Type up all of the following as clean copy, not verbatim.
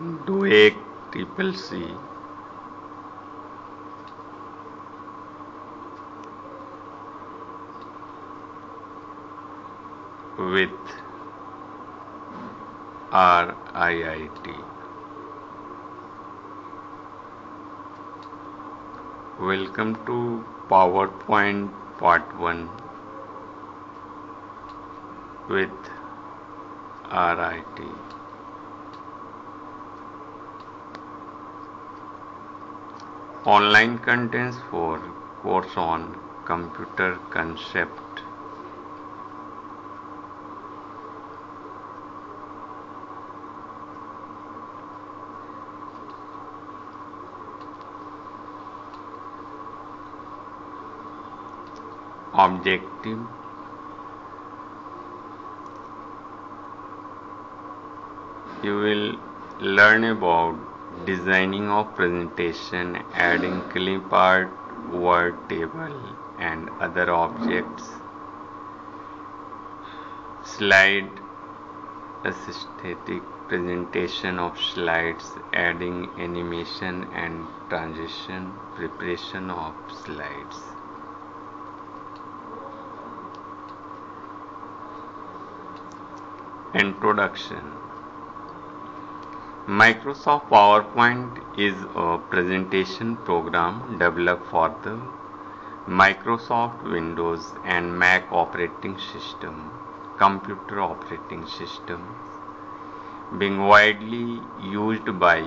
DOEC Triple C with RIIT. Welcome to PowerPoint Part 1 with RIT. Online contents for course on computer concept. Objective: you will learn about designing of presentation, adding clip art, word table and other objects, slide aesthetic presentation of slides, adding animation and transition, preparation of slides. Introduction. Microsoft PowerPoint is a presentation program developed for the Microsoft Windows and Mac operating system, computer operating systems, being widely used by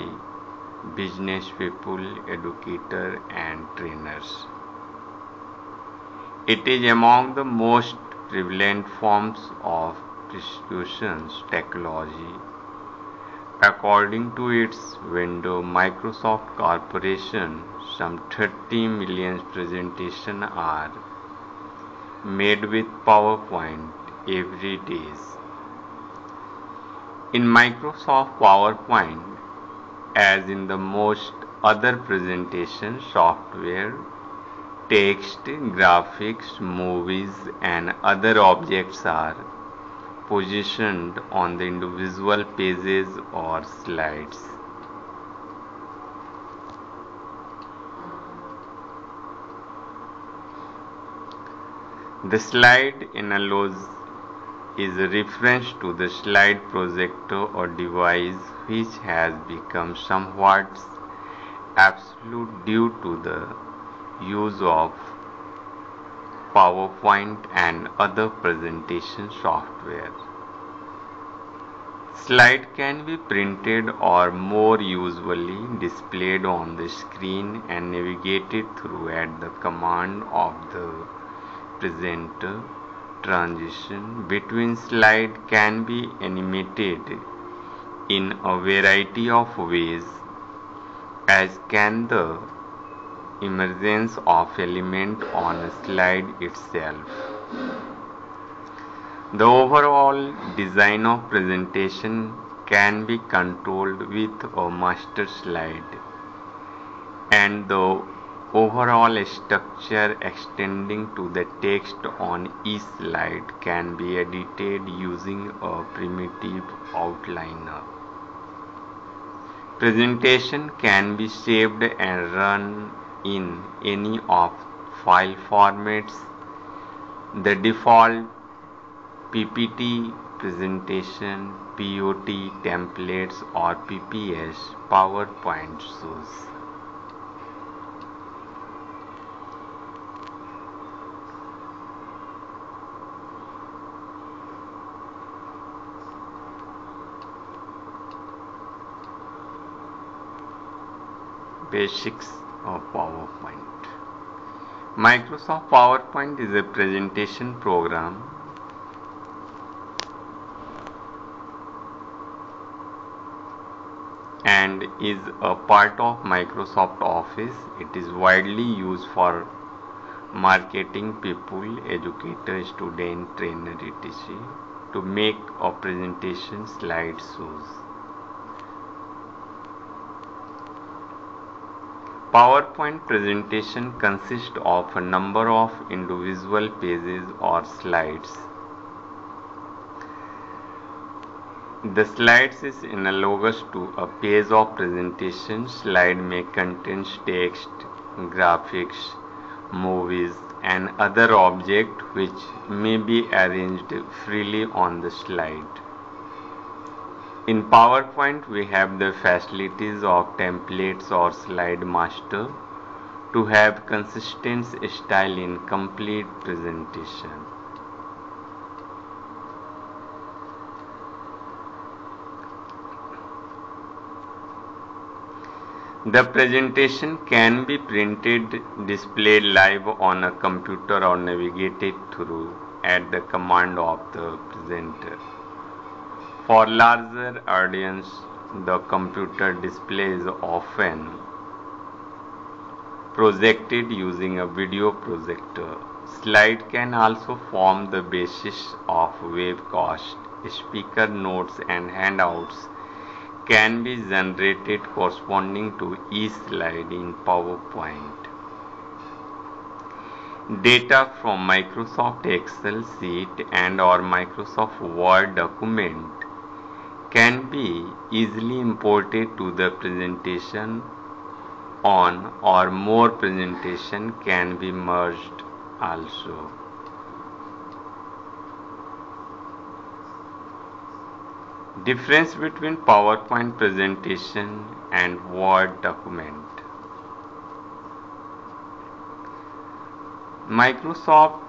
business people, educators, and trainers. It is among the most prevalent forms of presentation technology. According to its vendor Microsoft Corporation, some 30 million presentations are made with PowerPoint every day. In Microsoft PowerPoint, as in the most other presentation software, text, graphics, movies, and other objects are positioned on the individual pages or slides. The slide analogy is a reference to the slide projector or device which has become somewhat obsolete due to the use of PowerPoint and other presentation software. Slide can be printed or more usually displayed on the screen and navigated through at the command of the presenter. Transition between slides can be animated in a variety of ways, as can the emergence of element on a slide itself. The overall design of presentation can be controlled with a master slide, and the overall structure extending to the text on each slide can be edited using a primitive outliner. Presentation can be saved and run in any of file formats. The default PPT presentation, POT templates or PPS PowerPoint shows. Basics of PowerPoint. Microsoft PowerPoint is a presentation program and is a part of Microsoft Office. It is widely used for marketing people, educators, students, trainers, etc. to make a presentation slide shows. PowerPoint presentation consists of a number of individual pages or slides. The slides is analogous to a page of presentation. Slide may contain text, graphics, movies, and other objects which may be arranged freely on the slide. In PowerPoint, we have the facilities of templates or slide master to have consistent style in complete presentation. The presentation can be printed, displayed live on a computer or navigated through at the command of the presenter. For larger audience, the computer display is often projected using a video projector. Slide can also form the basis of webcast. Speaker notes and handouts can be generated corresponding to each slide in PowerPoint. Data from Microsoft Excel sheet and or Microsoft Word document can be easily imported to the presentation on or more presentation can be merged also. Difference between PowerPoint presentation and Word document. Microsoft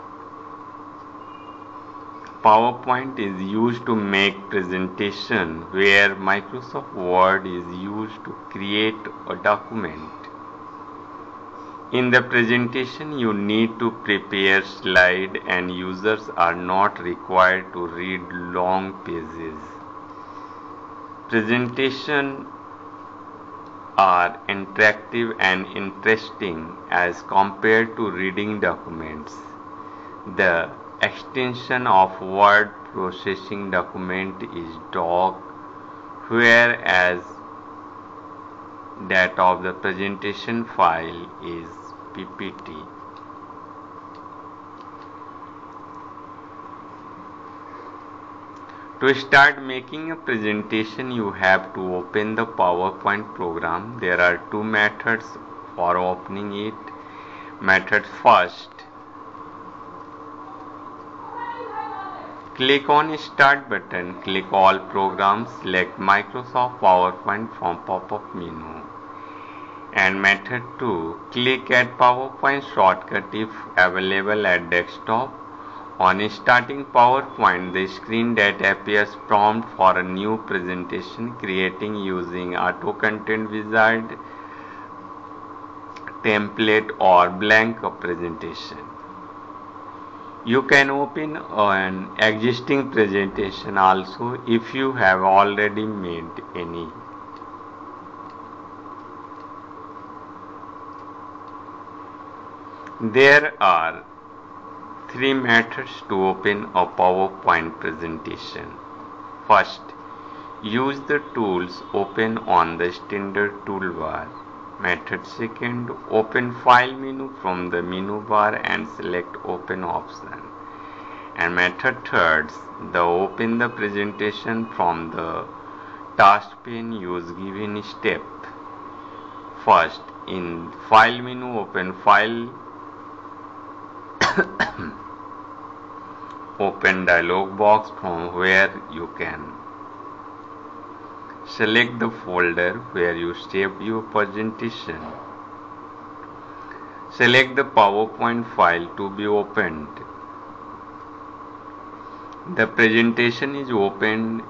PowerPoint is used to make presentation where Microsoft Word is used to create a document. In the presentation, you need to prepare slides and users are not required to read long pages. Presentations are interactive and interesting as compared to reading documents. The extension of word processing document is doc, whereas that of the presentation file is PPT. To start making a presentation, you have to open the PowerPoint program. There are two methods for opening it. Method first, click on Start button, click All Programs, select Microsoft PowerPoint from pop-up menu. And method 2, click at PowerPoint shortcut if available at desktop. On starting PowerPoint, the screen that appears prompt for a new presentation creating using Auto Content Wizard, template or blank presentation. You can open an existing presentation also if you have already made any. There are three methods to open a PowerPoint presentation. First, use the tools open on the standard toolbar. Method second, open File menu from the menu bar and select Open option. And method third, the open the presentation from the task pane. Use given step. First, in File menu, open File. Open dialog box from where you can select the folder where you saved your presentation. Select the PowerPoint file to be opened. The presentation is opened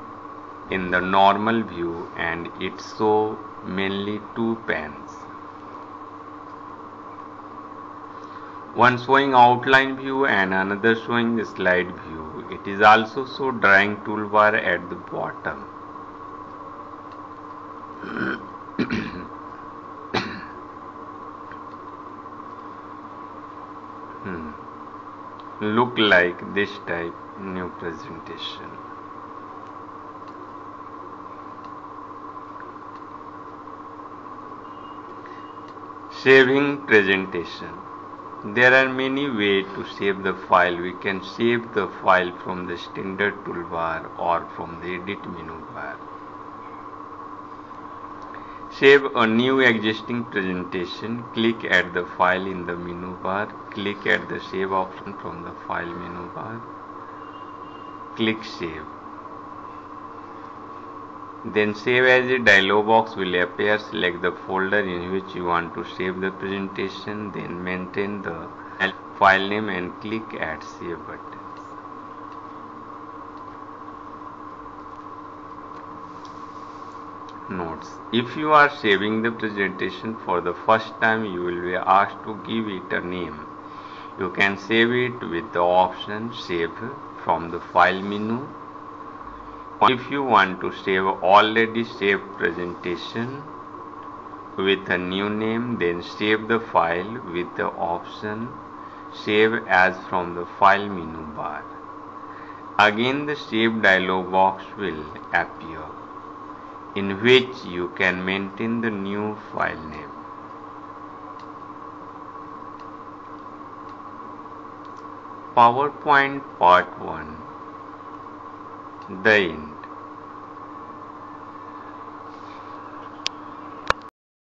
in the normal view and it shows mainly two panes. One showing outline view and another showing the slide view. It is also show drawing toolbar at the bottom. Look like this type new presentation. Saving presentation. There are many ways to save the file. We can save the file from the standard toolbar or from the edit menu bar. Save a new existing presentation. Click at the file in the menu bar. Click at the save option from the file menu bar. Click save. Then save as a dialog box will appear. Select the folder in which you want to save the presentation. Then maintain the file name and click at save button. Notes: if you are saving the presentation for the first time, you will be asked to give it a name. You can save it with the option Save from the File menu. If you want to save already saved presentation with a new name, then save the file with the option Save as from the File menu bar. Again, the Save dialog box will appear, in which you can maintain the new file name. PowerPoint Part 1. The end.